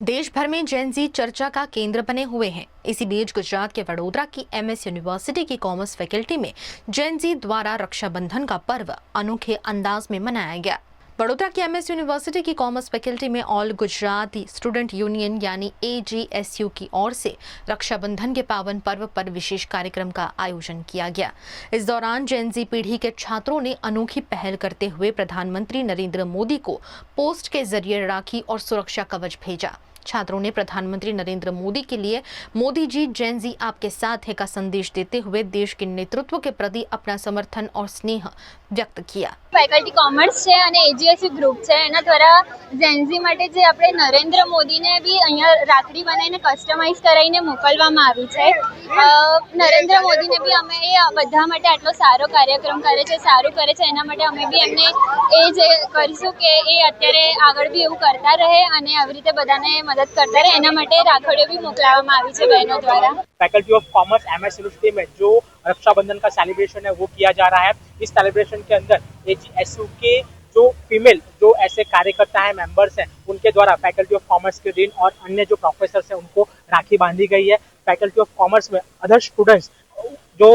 देश भर में जेन जी चर्चा का केंद्र बने हुए हैं। इसी बीच गुजरात के वडोदरा की एमएस यूनिवर्सिटी की कॉमर्स फैकल्टी में जेन जी द्वारा रक्षाबंधन का पर्व अनोखे अंदाज में मनाया गया। वडोदरा की एमएस यूनिवर्सिटी की कॉमर्स फैकल्टी में ऑल गुजराती स्टूडेंट यूनियन यानी AGSU की ओर से रक्षाबंधन के पावन पर्व पर विशेष कार्यक्रम का आयोजन किया गया। इस दौरान जेन जी पीढ़ी के छात्रों ने अनोखी पहल करते हुए प्रधानमंत्री नरेंद्र मोदी को पोस्ट के जरिए राखी और सुरक्षा कवच भेजा। छात्रों ने प्रधानमंत्री नरेंद्र मोदी के लिए मोदी जी जेन जी आपके साथ है का संदेश देते हुए देश के नेतृत्व के प्रति अपना समर्थन और स्नेह व्यक्त किया। ફેકલ્ટી કોમર્સ છે અને AGSU ગ્રુપ છે એના દ્વારા જેનઝી માટે જે આપણે નરેન્દ્ર મોદીને બી અહીંયા રાખડી બનાવીને કસ્ટમાઇઝ કરાવીને મોકલવામાં આવી છે। નરેન્દ્ર મોદીને બી અમે એ બધા માટે આટલો સારો કાર્યક્રમ કરે છે, સારું કરે છે, એના માટે અમે બી એમને એ જે કરીશું કે એ અત્યારે આગળ બી એવું કરતા રહે અને આવી રીતે બધાને મદદ કરતા રહે એના માટે રાખડીઓ બી મોકલાવવામાં આવી છે બહેનો દ્વારા। Faculty of commerce MS university में जो रक्षाबंधन का सेलिब्रेशन है वो किया जा रहा है। इस सेलिब्रेशन के अंदर AGSU के जो फीमेल जो ऐसे कार्यकर्ता हैं, मेंबर्स हैं, उनके द्वारा फैकल्टी ऑफ कॉमर्स के डीन और अन्य जो प्रोफेसर्स हैं उनको राखी बांधी गई है। फैकल्टी ऑफ कॉमर्स में अदर स्टूडेंट्स जो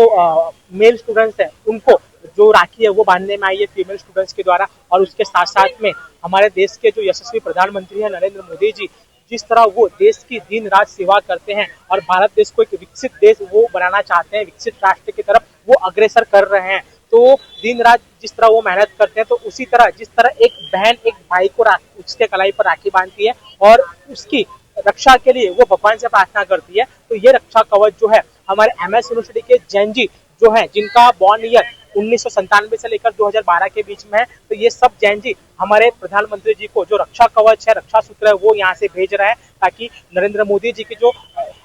मेल स्टूडेंट्स हैं उनको जो राखी है वो बांधने में आई है फीमेल स्टूडेंट्स के द्वारा। और उसके साथ साथ में हमारे देश के जो यशस्वी प्रधानमंत्री हैं नरेंद्र मोदी जी, जिस तरह वो देश की दिन रात सेवा करते हैं और भारत देश को एक विकसित देश वो बनाना चाहते हैं, विकसित राष्ट्र की तरफ वो अग्रसर कर रहे हैं, तो दिन रात जिस तरह वो मेहनत करते हैं, तो उसी तरह जिस तरह एक बहन एक भाई को उसके कलाई पर राखी बांधती है और उसकी रक्षा के लिए वो भगवान से प्रार्थना करती है, तो ये रक्षा कवच जो है हमारे एमएस यूनिवर्सिटी के जेन जी जो है जिनका बॉर्न ईयर 1997 से लेकर 2012 के बीच में है, तो ये सब जैन जी हमारे प्रधानमंत्री जी को जो रक्षा कवच है, रक्षा सूत्र है, वो यहाँ से भेज रहे हैं ताकि नरेंद्र मोदी जी की जो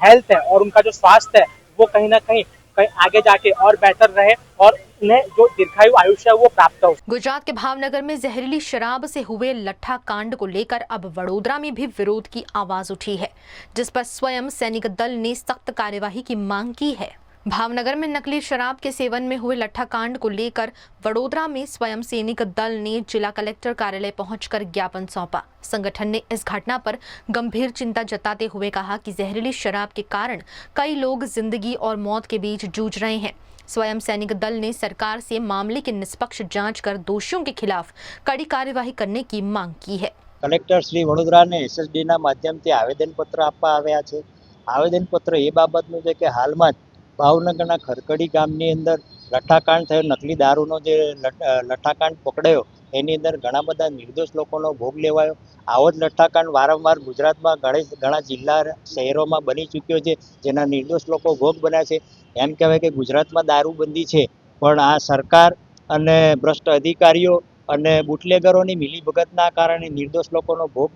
हेल्थ है और उनका जो स्वास्थ्य है वो कहीं ना कहीं आगे जाके और बेहतर रहे और उन्हें जो दीर्घायु आयुष्य है वो प्राप्त हो। गुजरात के भावनगर में जहरीली शराब से हुए लट्ठा कांड को लेकर अब वडोदरा में भी विरोध की आवाज उठी है, जिस पर स्वयं सैनिक दल ने सख्त कार्यवाही की मांग की है। भावनगर में नकली शराब के सेवन में हुए लट्ठा कांड को लेकर वडोदरा में स्वयं सैनिक दल ने जिला कलेक्टर कार्यालय पहुंचकर ज्ञापन सौंपा। संगठन ने इस घटना पर गंभीर चिंता जताते हुए कहा कि जहरीली शराब के कारण कई लोग जिंदगी और मौत के बीच जूझ रहे हैं। स्वयं सैनिक दल ने सरकार से मामले की निष्पक्ष जांच कर दोषियों के खिलाफ कड़ी कार्यवाही करने की मांग की है। कलेक्टर श्री वडोदरा ने SSD ना माध्यमथी आवेदनपत्र आपवा आव्या छे। आवेदनपत्र ए बाबतनुं छे के हालमां भावनगरना खरकड़ी गामनी अंदर लट्ठाकांड थयो, नकली दारूनो जे लट्ठाकांड पकड़ायो एनी अंदर घણા બધા નિર્દોષ લોકોનો ભોગ લેવાયો। આવો જ લટ્ઠાકાંડ વારંવાર ગુજરાતમાં ઘણા જિલ્લા શહેરોમાં બની ચૂક્યો છે, જેના નિર્દોષ લોકો ભોગ બન્યા છે। એમ કહેવાય કે ગુજરાતમાં દારૂબંધી છે, પણ આ સરકાર અને ભ્રષ્ટ અધિકારીઓ અને બુટલેગરોની મિલીભગતના કારણે નિર્દોષ લોકોનો ભોગ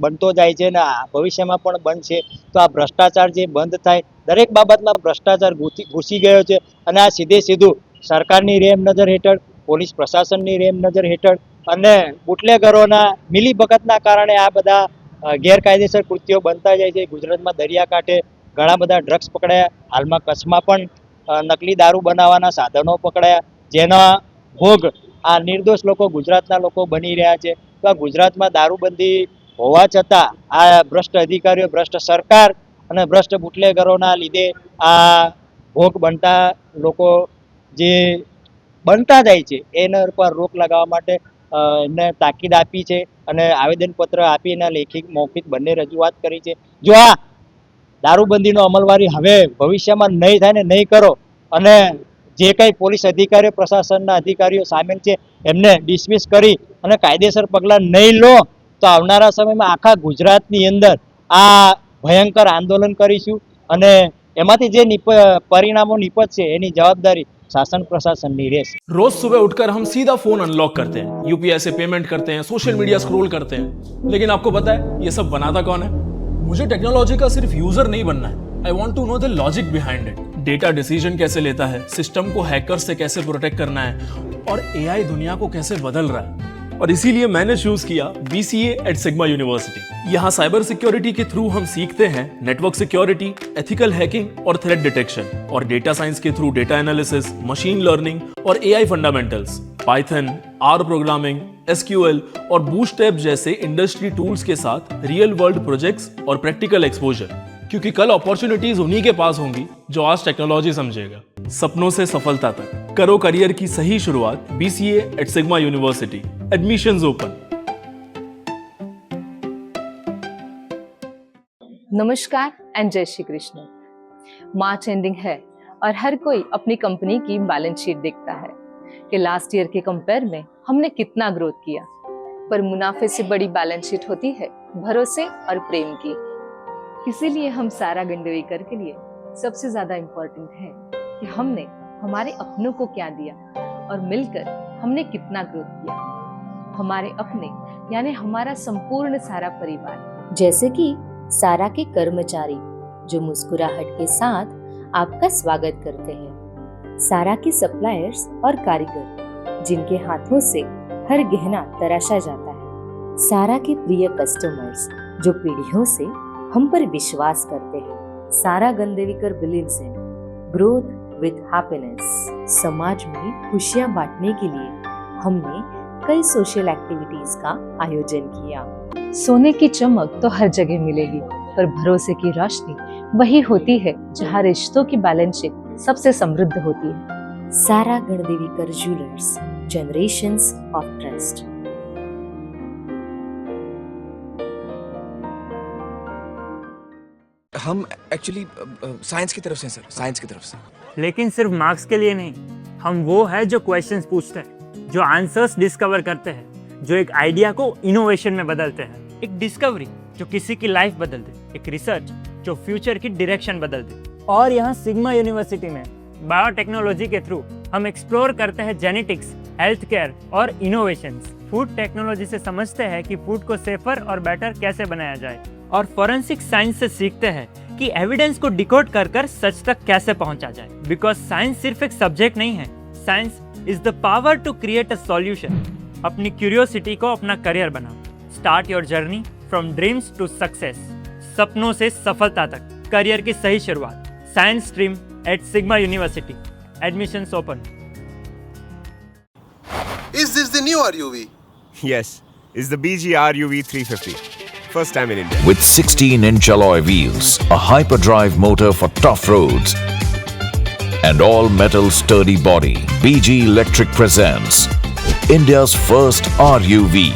બનતો જાય છે ને ભવિષ્યમાં પણ બનશે। તો આ ભ્રષ્ટાચાર જે બંધ થાય, દરેક બાબતમાં ભ્રષ્ટાચાર ઘૂસી ગયો છે અને આ સીધે સીધું સરકારની રેમ નજર હેઠળ, પોલીસ પ્રશાસનની રેમ નજર હેઠળ અને બુટલેગરોના મિલીભગતના કારણે આ બધા ગેરકાયદેસર કૃત્યો બનતા જાય છે। ગુજરાતમાં દરિયાકાંઠે ઘણા બધા ડ્રગ્સ પકડાયા, હાલમાં કચ્છમાં પણ નકલી દારૂ બનાવવાના સાધનો પકડાયા, જેના ભોગ આ નિર્દોષ લોકો ગુજરાતના લોકો બની રહ્યા છે। તો આ ગુજરાતમાં દારૂબંધી હોવા છતાં આ ભ્રષ્ટ અધિકારીઓ, ભ્રષ્ટ સરકાર અને ભ્રષ્ટ બુટલેગરોના લીધે આ ભોગ બનતા લોકો જે બનતા જાય છે એના પર રોક લગાવવા માટે એમને તાકીદ આપી છે અને આવેદનપત્ર આપી એના લેખિત મૌખિક બંને રજૂઆત કરી છે। જો આ દારૂબંધીનો અમલવારી હવે ભવિષ્યમાં નહીં થાય ને નહીં કરો અને જે કંઈ પોલીસ અધિકારીઓ, પ્રશાસનના અધિકારીઓ સામેલ છે એમને ડિસમિસ કરી અને કાયદેસર પગલાં નહીં લો તો આવનારા સમયમાં આખા ગુજરાતની અંદર આ ભયંકર આંદોલન કરીશું અને એમાંથી જે પરિણામો નિપજશે એની જવાબદારી शासन प्रशासन नहीं रहे। रोज सुबह उठकर हम सीधा फोन अनलॉक करते हैं, यूपीआई से पेमेंट करते हैं, सोशल मीडिया स्क्रॉल करते हैं, लेकिन आपको पता है ये सब बनाता कौन है? मुझे टेक्नोलॉजी का सिर्फ यूजर नहीं बनना है, I want to know the logic behind it. Data decision कैसे लेता है, सिस्टम को हैकर से कैसे प्रोटेक्ट करना है और एआई दुनिया को कैसे बदल रहा है। और इसीलिए मैंने चूज किया BCA एट सिग्मा यूनिवर्सिटी। यहाँ साइबर सिक्योरिटी के थ्रू हम सीखते हैं नेटवर्क सिक्योरिटी, एथिकल हैकिंग और थ्रेट डिटेक्शन, और डेटा साइंस के through data analysis, machine learning और AI fundamentals. Python, R programming, SQL और बूटस्ट्रैप जैसे इंडस्ट्री टूल्स के साथ रियल वर्ल्ड प्रोजेक्ट्स और प्रैक्टिकल एक्सपोजर, क्योंकि कल अपॉर्चुनिटीज उन्हीं के पास होंगी जो आज टेक्नोलॉजी समझेगा। सपनों से सफलता तक करो करियर की सही शुरुआत BCA at Sigma university. Admissions open. नमस्कार एंड जय श्री कृष्ण। मार्च एंडिंग है और हर कोई अपनी कंपनी की बैलेंस शीट देखता है कि लास्ट ईयर के कंपेयर में हमने कितना ग्रोथ किया। पर मुनाफे से बड़ी बैलेंस शीट होती है भरोसे और प्रेम की। इसीलिए हम सारा गंडवेकर के लिए सबसे ज्यादा इम्पोर्टेंट है कि हमने हमारे अपनों को क्या दिया और मिलकर हमने कितना ग्रोथ किया। हमारे अपने यानी हमारा संपूर्ण सारा परिवार, जैसे कि सारा के कर्मचारी जो मुस्कुराहट के साथ आपका स्वागत करते हैं, सारा के सप्लायर्स और कारीगर जिनके हाथों से हर गहना तराशा जाता है, सारा के प्रिय कस्टमर्स जो पीढ़ियों से हम पर विश्वास करते हैं। Sara Gandevikar believes in growth with happiness. समाज में खुशियां बांटने के लिए हमने कई सोशल एक्टिविटीज का आयोजन किया। सोने की चमक तो हर जगह मिलेगी, पर भरोसे की रोशनी वही होती है जहाँ रिश्तों की बैलेंस शीट सबसे समृद्ध होती है। सारा गणदेवीकर ज्वेलर्स, जनरेशंस ऑफ ट्रस्ट। हम एक्चुअली साइंस की तरफ से सर, साइंस की तरफ से। लेकिन सिर्फ मार्क्स के लिए नहीं, हम वो है जो क्वेश्चंस पूछते हैं, जो आंसर्स डिस्कवर करते हैं, जो एक आइडिया को इनोवेशन में बदलते हैं। एक डिस्कवरी जो किसी की लाइफ बदल दे, एक रिसर्च जो फ्यूचर की डायरेक्शन बदल दे। और यहाँ सिग्मा यूनिवर्सिटी में बायोटेक्नोलॉजी के थ्रू हम एक्सप्लोर करते हैं जेनेटिक्स, हेल्थ केयर और इनोवेशंस। फूड टेक्नोलॉजी से समझते हैं कि फूड को सेफर और बेटर कैसे बनाया जाए, और फॉरेंसिक साइंस से सीखते हैं कि एविडेंस को डिकोड कर कर सच तक कैसे पहुंचा जाए। बिकॉज साइंस सिर्फ एक सब्जेक्ट नहीं है, science is the power to create a solution. अपनी क्यूरियोसिटी को अपना करियर बनाओ। Start your journey from dreams to success. सपनों से सफलता तक करियर की सही शुरुआत। Science stream at Sigma university. Admissions open. Is this the new RUV? Yes, it's the BG RUV 350. First time in India. With 16-inch alloy wheels, a hyperdrive motor for tough roads, and all-metal sturdy body, BG Electric presents India's first RUV.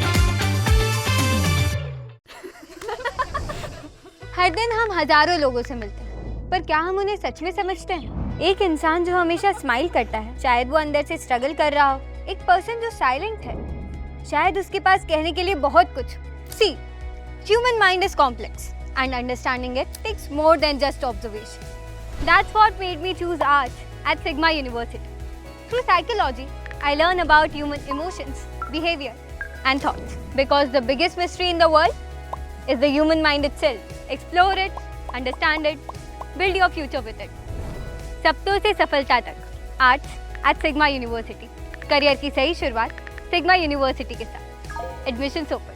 हर दिन हम हजारों लोगों से मिलते हैं, पर क्या हम उन्हें सच में समझते हैं? एक इंसान जो हमेशा स्माइल करता है, शायद वो अंदर से स्ट्रगल कर रहा हो। एक पर्सन जो साइलेंट है, शायद उसके पास कहने के लिए बहुत कुछ। सी, human mind is complex and understanding it takes more than just observation. That's what made me choose art at Sigma University. Through psychology, I learn about human emotions, behavior and thoughts. Because the biggest mystery in the world is the human mind itself. Explore it, understand it, build your future with it. सपनों से सफलता तक, arts at Sigma University. Career की सही शुरुआत Sigma University के साथ। Admissions open.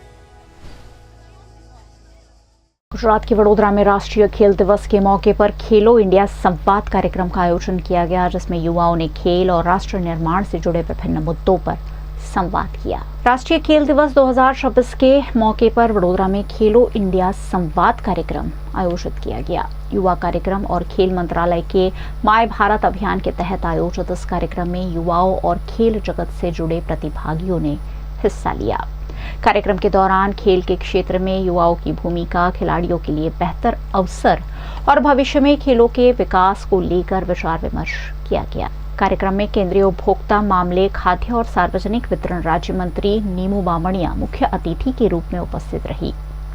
Gujarat के वडोदरा में राष्ट्रीय खेल दिवस के मौके पर खेलो इंडिया संवाद कार्यक्रम का आयोजन किया गया, जिसमें युवाओं ने खेल और राष्ट्र निर्माण से जुड़े विभिन्न मुद्दों पर संवाद किया। राष्ट्रीय खेल दिवस 2026 के मौके पर वडोदरा में खेलो इंडिया संवाद कार्यक्रम आयोजित किया गया। युवा कार्यक्रम और खेल मंत्रालय के माय भारत अभियान के तहत आयोजित इस कार्यक्रम में युवाओं और खेल जगत से जुड़े प्रतिभागियों ने हिस्सा लिया। कार्यक्रम के दौरान खेल के क्षेत्र में युवाओं की भूमिका, खिलाड़ियों के लिए बेहतर अवसर और भविष्य में खेलों के विकास को लेकर विचार विमर्श किया गया। कार्यक्रम में केंद्रीय उपभोक्ता मामले, खाद्य और सार्वजनिक वितरण राज्य मंत्री नीमू बामणिया मुख्य अतिथि के रूप में उपस्थित रही।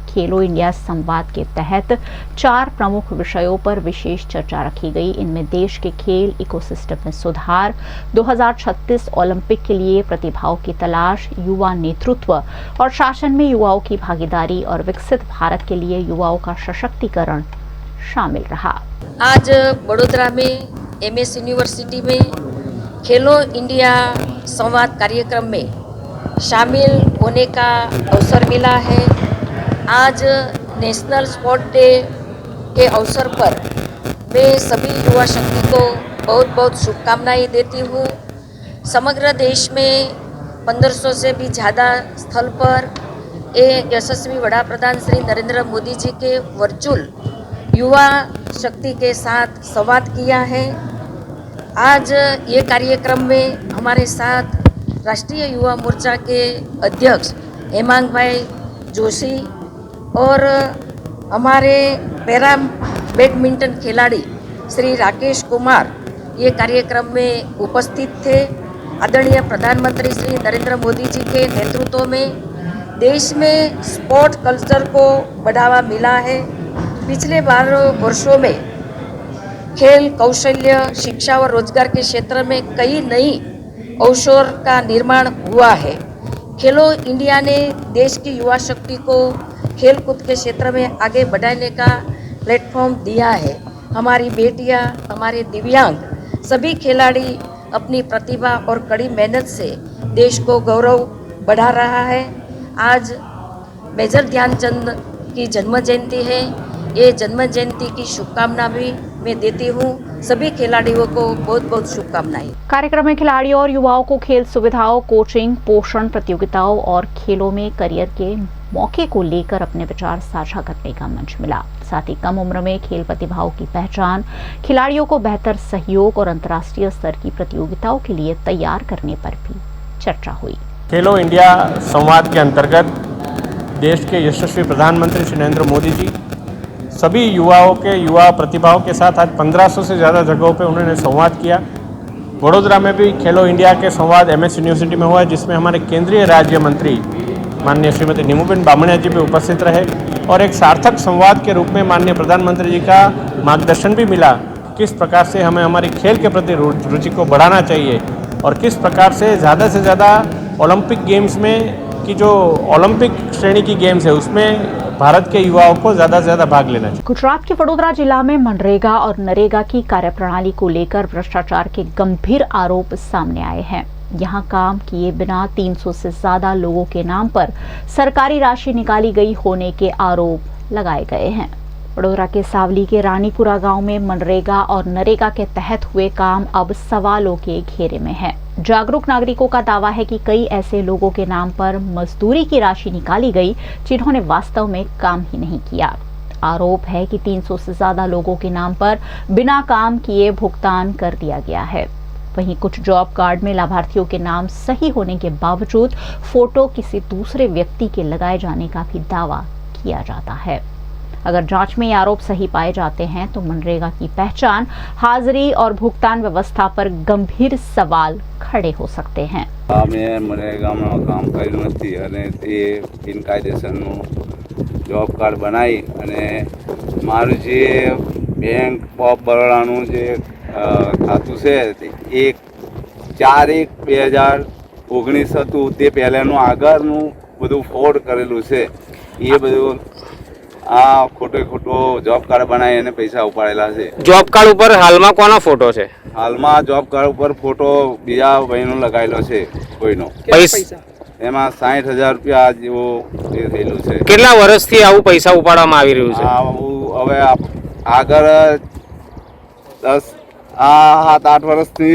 खेलो इंडिया संवाद के तहत 4 प्रमुख विषयों पर विशेष चर्चा रखी गई। इनमें देश के खेल इकोसिस्टम में सुधार, 2036 ओलंपिक के लिए प्रतिभाओं की तलाश, युवा नेतृत्व और शासन में युवाओं की भागीदारी और विकसित भारत के लिए युवाओं का सशक्तिकरण शामिल रहा। आज वडोदरा में MS यूनिवर्सिटी में खेलो इंडिया संवाद कार्यक्रम में शामिल होने का अवसर मिला है। आज नेशनल स्पोर्ट डे के अवसर पर मैं सभी युवा शक्ति को बहुत बहुत शुभकामनाएं देती हूँ। समग्र देश में 1500 से भी ज़्यादा स्थल पर यशस्वी वड़ा प्रधान श्री नरेंद्र मोदी जी के वर्चुअल युवा शक्ति के साथ संवाद किया है। आज ये कार्यक्रम में हमारे साथ राष्ट्रीय युवा मोर्चा के अध्यक्ष हेमांग भाई जोशी और हमारे पैरा बैडमिंटन खिलाड़ी श्री राकेश कुमार ये कार्यक्रम में उपस्थित थे। आदरणीय प्रधानमंत्री श्री नरेंद्र मोदी जी के नेतृत्व में देश में स्पोर्ट कल्चर को बढ़ावा मिला है। पिछले 12 वर्षों में खेल, कौशल्य, शिक्षा और रोजगार के क्षेत्र में कई नई अवसर का निर्माण हुआ है। खेलो इंडिया ने देश की युवा शक्ति को खेल कूद के क्षेत्र में आगे बढ़ाने का प्लेटफॉर्म दिया है। हमारी बेटियां, हमारे दिव्यांग सभी खिलाड़ी अपनी प्रतिभा और कड़ी मेहनत से देश को गौरव बढ़ा रहा है। आज मेजर ध्यानचंद की जन्म जयंती है। ये जन्म जयंती की शुभकामना भी मैं देती हूँ। सभी खिलाड़ियों को बहुत बहुत शुभकामनाएं। कार्यक्रम में खिलाड़ियों और युवाओं को खेल सुविधाओं, कोचिंग, पोषण प्रतियोगिताओं और खेलों में करियर के मौके को लेकर अपने विचार साझा करने का मंच मिला। साथ ही कम उम्र में खेल प्रतिभाओं की पहचान, खिलाड़ियों को बेहतर सहयोग और अंतर्राष्ट्रीय स्तर की प्रतियोगिताओं के लिए तैयार करने पर भी चर्चा हुई। खेलो इंडिया संवाद के अंतर्गत देश के यशस्वी प्रधानमंत्री श्री नरेंद्र मोदी जी सभी युवाओं के युवा प्रतिभाओं के साथ आज 1500 से ज़्यादा जगहों पे उन्होंने संवाद किया। वडोदरा में भी खेलो इंडिया के संवाद MS यूनिवर्सिटी में हुआ है, जिसमें हमारे केंद्रीय राज्य मंत्री माननीय श्रीमती नीमूबेन बामणिया जी भी उपस्थित रहे और एक सार्थक संवाद के रूप में माननीय प्रधानमंत्री जी का मार्गदर्शन भी मिला। किस प्रकार से हमें हमारी खेल के प्रति रुचि को बढ़ाना चाहिए और किस प्रकार से ज़्यादा ओलंपिक गेम्स में की जो ओलंपिक श्रेणी की गेम्स है उसमें भारत के युवाओं को ज़्यादा से ज़्यादा भाग लेना चाहिए। गुजरात के वडोदरा जिला में मनरेगा और नरेगा की कार्यप्रणाली को लेकर भ्रष्टाचार के गंभीर आरोप सामने आए हैं। यहां काम किए बिना 300 से ज्यादा लोगों के नाम पर सरकारी राशि निकाली गई होने के आरोप लगाए गए हैं। वडोदरा के सावली के रानीपुरा गांव में मनरेगा और नरेगा के तहत हुए काम अब सवालों के घेरे में है। जागरूक नागरिकों का दावा है कि कई ऐसे लोगों के नाम पर मजदूरी की राशि निकाली गई जिन्होंने वास्तव में काम ही नहीं किया। आरोप है कि 300 से ज्यादा लोगों के नाम पर बिना काम किए भुगतान कर दिया गया है। वहीं कुछ जॉब कार्ड में लाभार्थियों के नाम सही होने के बावजूद फोटो किसी दूसरे व्यक्ति के लगाए जाने का भी दावा किया जाता है। अगर जांच में ये आरोप सही पाए जाते हैं तो मनरेगा की पहचान, हाजिरी और भुगतान व्यवस्था पर गंभीर सवाल खड़े हो सकते हैं। मैं मनरेगाમાં કામ કર્યું નથી અને તે બિનકાયદેસરનું જોબ કાર્ડ બનાવી અને મારું જે બેંક ઓફ બરોડાનું જે ખાતું છે તે 4/1/2019 હતું તે પહેલાંનું આગળનું બધું ફ્રોડ કરેલું છે એ બધું આ ખોટો જોબ કાર્ડ બનાવી અને પૈસા ઉપાડેલા છે। જોબ કાર્ડ ઉપર હાલમાં કોનો ફોટો છે? હાલમાં જોબ કાર્ડ ઉપર ફોટો બીજા ભાઈનો લગાવેલો છે કોઈનો। પૈસા એમાં 60,000 રૂપિયા જેવો એ થયેલું છે। કેટલા વર્ષથી આવું પૈસા ઉપાડવામાં આવી રહ્યું છે? હવે આગળ 7-8 વર્ષથી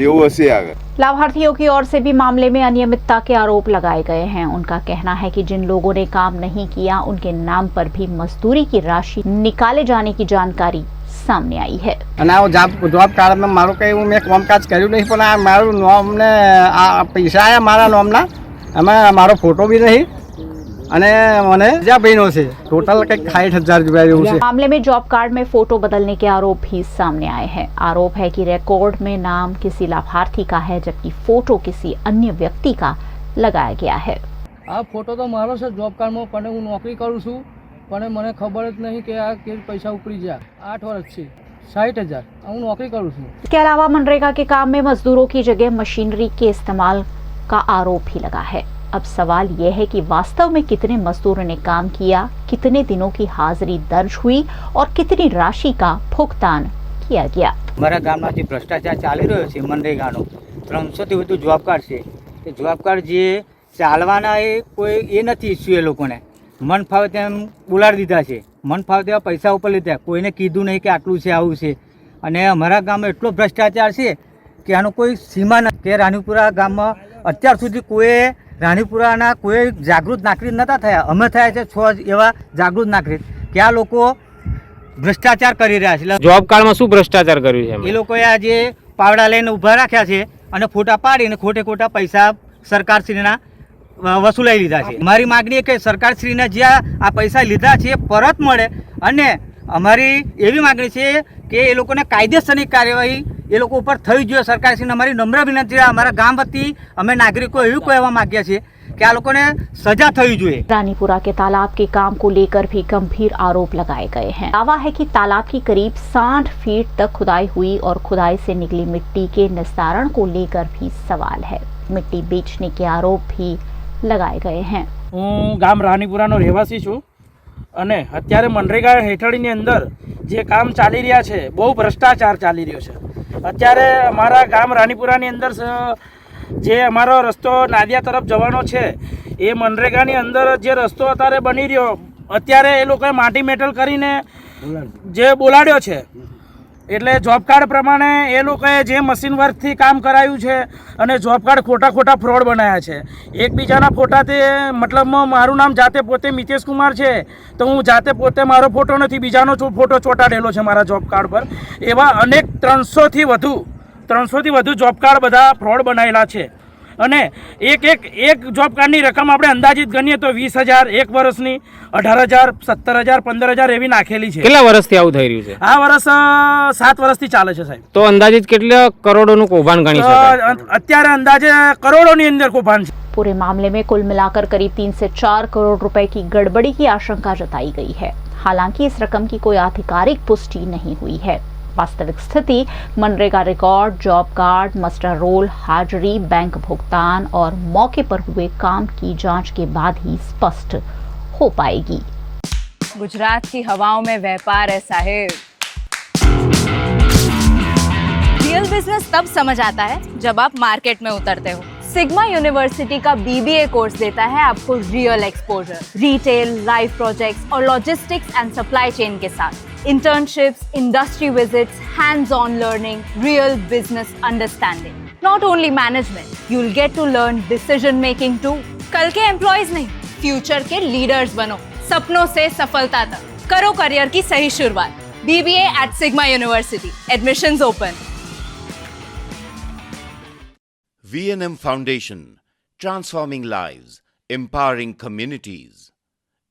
એવું હશે આગળ। लाभार्थियों की ओर से भी मामले में अनियमितता के आरोप लगाए गए हैं। उनका कहना है कि जिन लोगों ने काम नहीं किया उनके नाम पर भी मजदूरी की राशि निकाले जाने की जानकारी सामने आई है। जॉब कार्ड में मारू कई मैं कामकाज कर्યું नहीं પણ આ મારું નામ ને આ પૈસા આયા મારા નામના એમાં મારો ફોટો भी नहीं અને મને બીજા બહેનો છે ટોટલ કંઈક 60,000 રૂપિયા જેવું છે। मामले में जॉब कार्ड में फोटो बदलने के आरोप भी सामने आए हैं। आरोप है कि रिकॉर्ड में नाम किसी लाभार्थी का है जबकि फोटो किसी अन्य व्यक्ति का लगाया गया है। આ ફોટો તો મારો છે જોબ કાર્ડમાં પણ હું નોકરી કરું છું પણ મને ખબર જ નહીં કે આ કે પૈસા ઉપડી જાય। 8 વર્ષથી 60,000 હું નોકરી કરું છું। इसके अलावा मनरेगा के काम में मजदूरों की जगह मशीनरी के इस्तेमाल का आरोप भी लगा है। अब सवाल यह है कि वास्तव में कितने मजदूरों ने काम किया, कितने दिनों की हाजिरी दर्ज हुई और कितनी राशि का भुगतान किया गया। મારા ગામમાં જે ભ્રષ્ટાચાર ચાલી રહ્યો છે મનરેગાનો 300થી વધુ જોબ કાર્ડ છે તે જોબ કાર્ડ જે ચાલવાના એ કોઈ એ નથી ઇસ્યુ એ લોકોને મન ફાવે તેમ બોલાડી દીધા છે। મન ફાવે તેવા પૈસા ઉપર લીધા, કોઈને કીધું નહીં કે આટલું છે આવું છે। અને અમારા ગામમાં એટલો ભ્રષ્ટાચાર છે કે આનો કોઈ સીમા નથી કે રાણીપુરા ગામમાં અત્યાર સુધી કોઈ રાણીપુરાના કોઈ જાગૃત નાગરિક નહોતા થયા. અમે થયા છે 6 એવા જાગૃત નાગરિક કે આ લોકો ભ્રષ્ટાચાર કરી રહ્યા છે. જોબ કાર્ડમાં શું ભ્રષ્ટાચાર કર્યું છે? એ લોકોએ આજે પાવડા લઈને ઊભા રાખ્યા છે અને ફોટા પાડીને ખોટે ખોટા પૈસા સરકારશ્રીના વસૂલાઈ લીધા છે. મારી માગણી કે સરકારશ્રીને જે આ પૈસા લીધા છે એ પરત મળે અને અમારી એવી માગણી છે કે એ લોકોને કાયદેસરની કાર્યવાહી એ લોકો ઉપર થવી જોઈએ. સરકારશ્રીને અમારી નમ્ર વિનંતી છે. અમારા ગામ વતી અમે નાગરિકો એવું કહેવા માગીએ છીએ कि आ लोगों ने सजा थी જોઈએ. रानीपुरा के तालाब के काम को लेकर भी गंभीर आरोप लगाए गए हैं. दावा है कि तालाब की करीब 60 फीट तक खुदाई हुई और खुदाई से निकली मिट्टी के निस्तारण को लेकर भी सवाल है. मिट्टी बेचने के आरोप भी लगाए गए हैं. હું ગામ રાણીપુરાનો રહેવાસી છું અને અત્યારે મનરેગા હેઠળની અંદર જે કામ ચાલી રહ્યા છે બહુ ભ્રષ્ટાચાર ચાલી રહ્યો છે. અત્યારે અમારા ગામ રાણીપુરાની અંદર જે અમારો રસ્તો નાદિયા તરફ જવાનો છે એ મનરેગાની અંદર જે રસ્તો અત્યારે બની રહ્યો અત્યારે એ લોકોએ માટી મેટલ કરીને જે બોલાડ્યો છે એટલે જોબ કાર્ડ પ્રમાણે એ લોકોએ જે મશીન વર્કથી કામ કરાયું છે અને જોબ કાર્ડ ખોટા ખોટા ફ્રોડ બનાવ્યા છે. એકબીજાના ફોટા તે મતલબમાં મારું નામ જાતે પોતે મિતેશ કુમાર છે તો હું જાતે પોતે મારો ફોટો નથી બીજાનો ફોટો ચોંટાડેલો છે મારા જોબ કાર્ડ પર. એવા અનેક 300થી વધુ જોબ કાર્ડ બધા ફ્રોડ બનાવેલા છે અને એક જોબ કાર્ડની રકમ આપણે અંદાજિત ગણીએ તો 20,000 એક વર્ષની 18,000 17,000 15,000 એવી નાખેલી છે. કેટલા વર્ષથી આવું થઈ રહ્યું છે? આ વર્ષ 7 વર્ષથી ચાલે છે સાહેબ. તો અંદાજિત કેટલા કરોડોનું કૌભાંડ ગણી શકાય? અત્યારે અંદાજે કરોડોની અંદર કૌભાંડ છે. पूरे मामले में कुल मिलाकर करीब 3 से 4 करोड़ रुपए की गड़बड़ी की आशंका जताई गई है. हालांकि इस रकम की कोई आधिकारिक पुष्टि नहीं हुई है. वास्तविक स्थिति MNREGA record, job card, muster roll, हाजिरी, बैंक भुगतान और मौके पर हुए काम की जांच के बाद ही स्पष्ट हो पाएगी. गुजरात की हवाओं में व्यापार है साहेब. रियल बिजनेस तब समझ आता है जब आप मार्केट में उतरते हो. सिग्मा यूनिवर्सिटी का BBA कोर्स देता है आपको real exposure, retail, live projects और लॉजिस्टिक्स एंड सप्लाई चेन के साथ. Internships, industry visits, hands on learning, real business understanding. Not only management, you will get to learn decision making too. कल के employees नहीं, future के leaders बनो. सपनों से सफलता तक करो करियर की सही शुरुआत. BBA at Sigma University. Admissions open. V&M Foundation, transforming lives, empowering communities.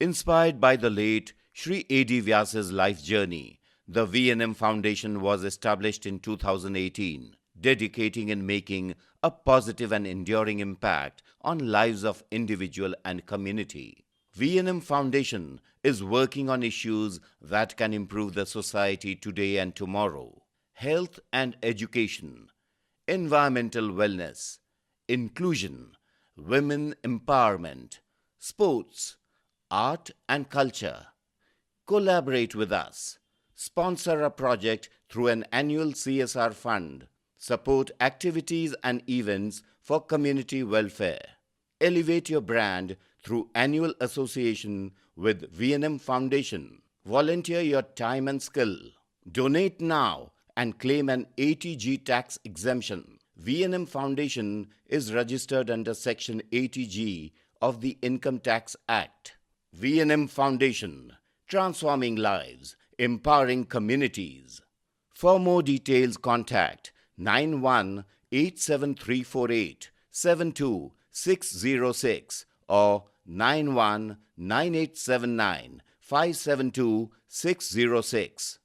Inspired by the late Shri A.D. Vyasa's life journey, the V&M Foundation was established in 2018, dedicating and making a positive and enduring impact on lives of individual and community. V&M Foundation is working on issues that can improve the society today and tomorrow. Health and education, environmental wellness, inclusion, women empowerment, sports, art and culture. Collaborate with us. Sponsor a project through an annual CSR fund. Support activities and events for community welfare. Elevate your brand through annual association with V&M Foundation. Volunteer your time and skill. Donate now and claim an 80G tax exemption. V&M Foundation is registered under Section 80G of the Income Tax Act. V&M Foundation, transforming lives, empowering communities. For more details, contact 918738 72606 or 919879 572606.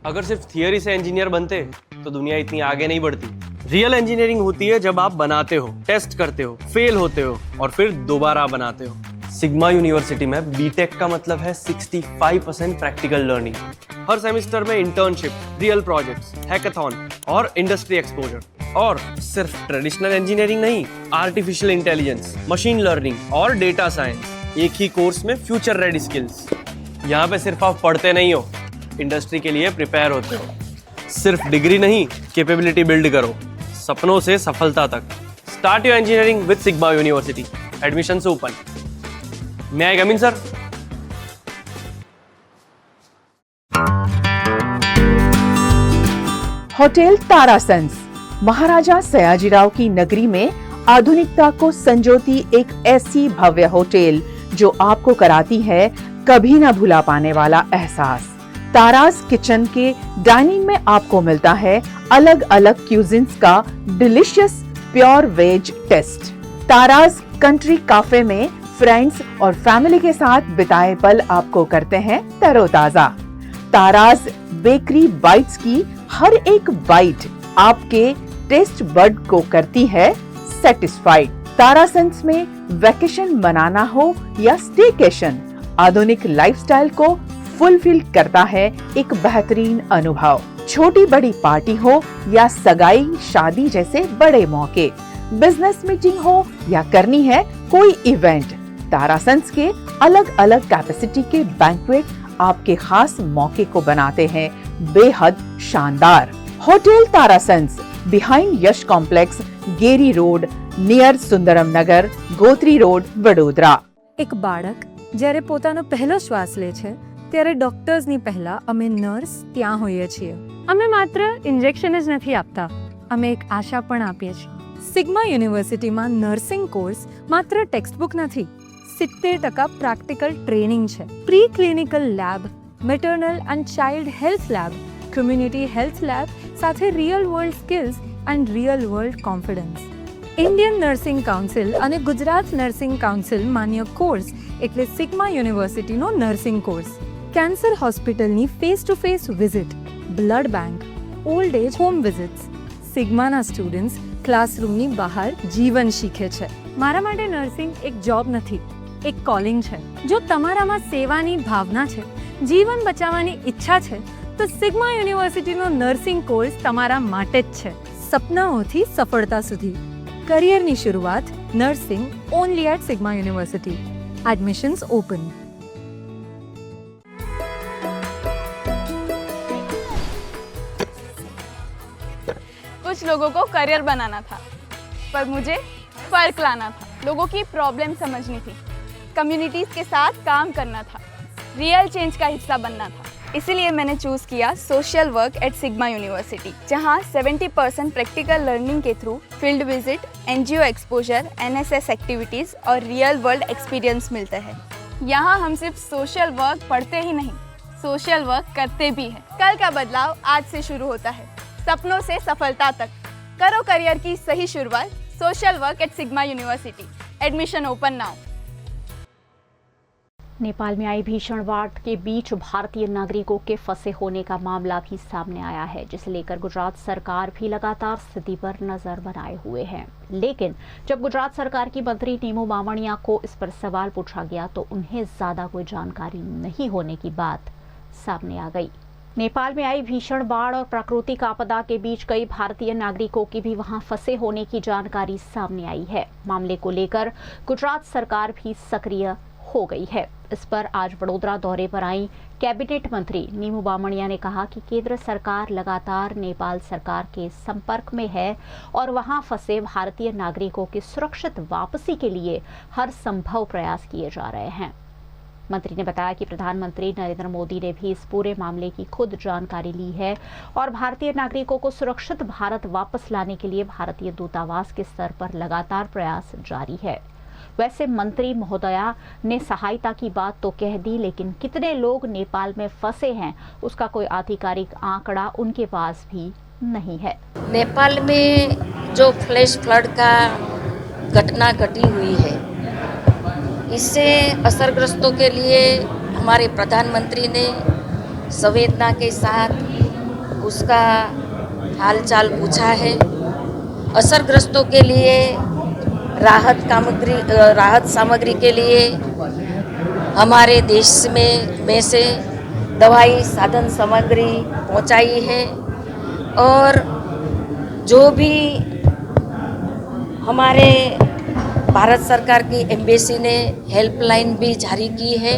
अगर सिर्फ theory से engineer बनते तो दुनिया इतनी आगे नहीं बढ़ती. रियल इंजीनियरिंग होती है जब आप बनाते हो, टेस्ट करते हो, फेल होते हो और फिर दोबारा बनाते हो. सिग्मा यूनिवर्सिटी में बीटेक का मतलब है 65% प्रैक्टिकल लर्निंग. हर सेमेस्टर में इंटर्नशिप, रियल प्रोजेक्ट्स, हैकाथॉन और इंडस्ट्री एक्सपोजर. और सिर्फ ट्रेडिशनल इंजीनियरिंग नहीं, आर्टिफिशियल इंटेलिजेंस, मशीन लर्निंग और डेटा साइंस एक ही कोर्स में फ्यूचर रेडी स्किल्स. यहाँ पे सिर्फ आप पढ़ते नहीं हो, इंडस्ट्री के लिए प्रिपेयर होते हो. सिर्फ डिग्री नहीं, कैपेबिलिटी बिल्ड करो, सपनों से सफलता तक. Start your engineering with sigma university. Admissions open. May I come in sir? Hotel Tarasons Maharaja Sayajirao की नगरी में आधुनिकता को संजोती एक ऐसी भव्य होटल जो आपको कराती है कभी न भुला पाने वाला एहसास। तारास किचन के डाइनिंग में आपको मिलता है अलग अलग क्यूजिन्स का delicious pure veg taste. Taras country cafe में फ्रेंड्स और फैमिली के साथ बिताए पल आपको करते हैं तरोताजा। तारास बेकरी बाइट्स की हर एक बाइट आपके टेस्ट बड को करती है सेटिस्फाइड। तारासंस में वैकेशन मनाना हो या स्टेकेशन, आधुनिक लाइफस्टाइल को फुलफिल करता है एक बेहतरीन अनुभव। छोटी बड़ी पार्टी हो या सगाई शादी जैसे बड़े मौके, बिजनेस मीटिंग हो या करनी है कोई इवेंट, तारासंस के अलग अलग कैपेसिटी के बैंक्वेट आपके खास मौके को बनाते हैं बेहद शानदार। होटल तारासंस बिहाइंड यश कॉम्प्लेक्स, गेरी रोड, નિયર સુંદરમ નગર, ગોત્રી રોડ, વડોદરા। એક બાળક જ્યારે પોતાનો પહેલો શ્વાસ લે છે ત્યારે ડોક્ટર્સની પહેલા અમે નર્સ ત્યાં હોઈએ છીએ। અમે માત્ર ઇન્જેક્શન જ નથી આપતા, અમે એક આશા પણ આપીએ છીએ। સિગ્મા યુનિવર્સિટીમાં નર્સિંગ કોર્સ માત્ર ટેક્સ્ટબુક નથી, 70% પ્રેક્ટિકલ ટ્રેનિંગ છે। Pre clinical lab, maternal and child health lab, community health lab સાથે real world skills and real world confidence. Indian nursing council અને ગુજરાત નર્સિંગ કાઉન્સિલ માન્ય કોર્સ એટલે સિગ્મા યુનિવર્સિટીનો nursing course. Cancer હોસ્પિટલની face to face visit, blood bank, old age home visits. સિગ્માના students ક્લાસરૂમની બહાર જીવન શીખે છે। મારા માટે નર્સિંગ એક જોબ નથી, એક કોલિંગ છે। જો તમારામાં સેવાની ભાવના છે, જીવન બચાવવાની ઈચ્છા છે, તો સિગ્મા યુનિવર્સિટીનો નર્સિંગ કોર્સ તમારા માટે જ છે। સપનાઓથી સફળતા સુધી करियरनी शुरुआत nursing only at Sigma University. Admissions open. कुछ लोगों को करियर बनाना था, पर मुझे फर्क लाना था। लोगों की प्रॉब्लम समझनी थी, कम्युनिटीज के साथ काम करना था, रियल चेंज का हिस्सा बनना था। इसीलिए मैंने चूज़ किया social work at Sigma university, जहां 70% प्रैक्टिकल लर्निंग के through field visit, NGO exposure, NSS activities और रियल वर्ल्ड एक्सपीरियंस मिलते हैं। यहाँ हम सिर्फ सोशल वर्क पढ़ते ही नहीं, सोशल वर्क करते भी हैं। कल का बदलाव आज से शुरू होता है, सपनों से सफलता तक। करो करियर की सही शुरुआत, social work at Sigma university. Admission open now. Nepal में आई भीषण बाढ़ के बीच भारतीय नागरिकों के फंसे होने का मामला भी सामने आया है, जिसे लेकर गुजरात सरकार भी लगातार स्थिति पर नजर बनाए हुए है। लेकिन जब गुजरात सरकार की मंत्री नीमू बामणिया को इस पर सवाल पूछा गया तो उन्हें ज्यादा कोई जानकारी नहीं होने की बात सामने आ गई। नेपाल में आई भीषण बाढ़ और प्राकृतिक आपदा के बीच कई भारतीय नागरिकों की भी वहां फंसे होने की जानकारी सामने आई है। मामले को लेकर गुजरात सरकार भी सक्रिय हो गई है। इस पर आज वडोदरा दौरे पर आई कैबिनेट मंत्री नीमू बामणिया ने कहा कि केंद्र सरकार लगातार नेपाल सरकार के संपर्क में है और वहां फंसे भारतीय नागरिकों की सुरक्षित वापसी के लिए हर संभव प्रयास किए जा रहे हैं। मंत्री ने बताया कि प्रधानमंत्री नरेंद्र मोदी ने भी इस पूरे मामले की खुद जानकारी ली है और भारतीय नागरिकों को सुरक्षित भारत वापस लाने के लिए भारतीय दूतावास के स्तर पर लगातार प्रयास जारी है। वैसे मंत्री महोदया ने सहायता की बात तो कह दी, लेकिन कितने लोग नेपाल में फंसे हैं उसका कोई आधिकारिक आंकड़ा उनके पास भी नहीं है। नेपाल में जो फ्लैश फ्लड का घटना घटी हुई है, इससे असरग्रस्तों के लिए हमारे प्रधानमंत्री ने संवेदना के साथ उसका हालचाल पूछा है। असरग्रस्तों के लिए राहत सामग्री के लिए हमारे देश में से दवाई साधन सामग्री पहुंचाई है और जो भी हमारे भारत सरकार की एम्बेसी ने हेल्पलाइन भी जारी की है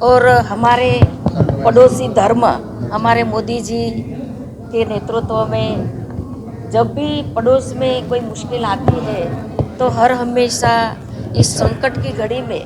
और हमारे पड़ोसी धर्म हमारे मोदी जी के नेतृत्व में जब भी पड़ोस में कोई मुश्किल आती है तो हर हमेशा इस संकट की घड़ी में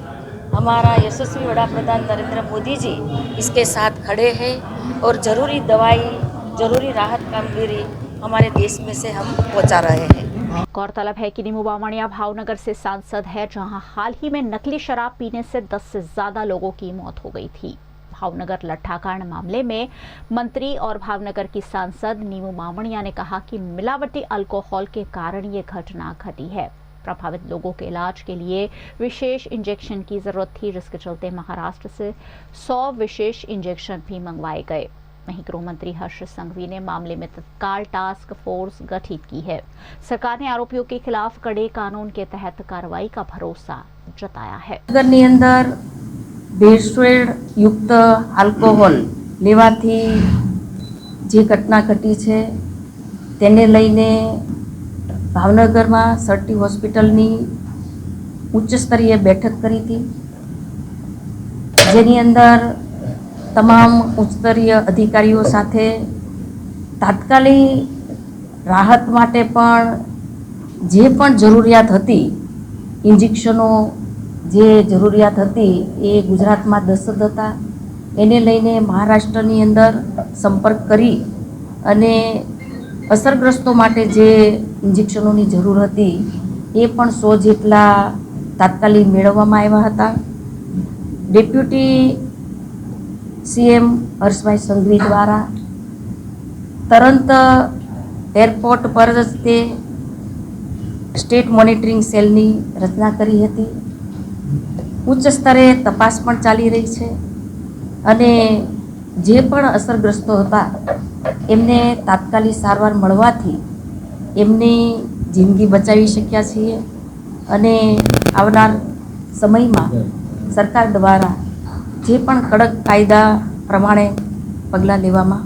हमारा यशस्वी वड़ा प्रधान नरेंद्र मोदी जी इसके साथ खड़े हैं और ज़रूरी दवाई जरूरी राहत कामगिरी हमारे देश में से हम पहुंचा रहे हैं। गौरतलब है कि नीमू बामणिया भावनगर से सांसद है, जहां हाल ही में नकली शराब पीने से 10 से ज्यादा लोगों की मौत हो गई थी। भावनगर लट्ठाकांड मामले में मंत्री और भावनगर की सांसद नीमू बामणिया ने कहा कि मिलावटी अल्कोहल के कारण ये घटना घटी है। प्रभावित लोगों के इलाज के लिए विशेष इंजेक्शन की जरूरत थी, जिसके चलते महाराष्ट्र से 100 विशेष इंजेक्शन भी मंगवाए गए। वहीं गृह मंत्री हर्ष संघवी ने मामले में तत्काल टास्क फोर्स गठित की है। सरकार ने आरोपियों के खिलाफ कड़े कानून के तहत कार्रवाई का भरोसा जताया है। નગરની અંદર ભેળસેળ યુક્ત આલ્કોહોલ લેવાથી જે ઘટના ઘટી છે તેને લઈને ભાવનગરમાં સરટી હોસ્પિટલની ઉચ્ચ સ્તરીય બેઠક કરી હતી, જેની અંદર તમામ ઉચ્ચસ્તરીય અધિકારીઓ સાથે તાત્કાલિક રાહત માટે પણ જે પણ જરૂરિયાત હતી, ઇન્જેક્શનો જે જરૂરિયાત હતી એ ગુજરાતમાં 10 હતા, એને લઈને મહારાષ્ટ્રની અંદર સંપર્ક કરી અને અસરગ્રસ્તો માટે જે ઇન્જેક્શનોની જરૂર હતી એ પણ 100 જેટલા તાત્કાલિક મેળવવામાં આવ્યા હતા। ડેપ્યુટી सीएम हर्षभाई संघवी द्वारा तरंत एरपोर्ट पर ज ते स्टेट मॉनिटरिंग सेलनी रचना करी हती। उच्च स्तरे तपास पण चाली रही छे अने जे पण असरग्रस्तो हता एमने तात्कालिक सारवार मळवाथी एमनी जिंदगी बचावी शक्या छीए अने आवनार समयमां सरकार द्वारा જે પણ કડક કાયદા પ્રમાણે પગલાં લેવામાં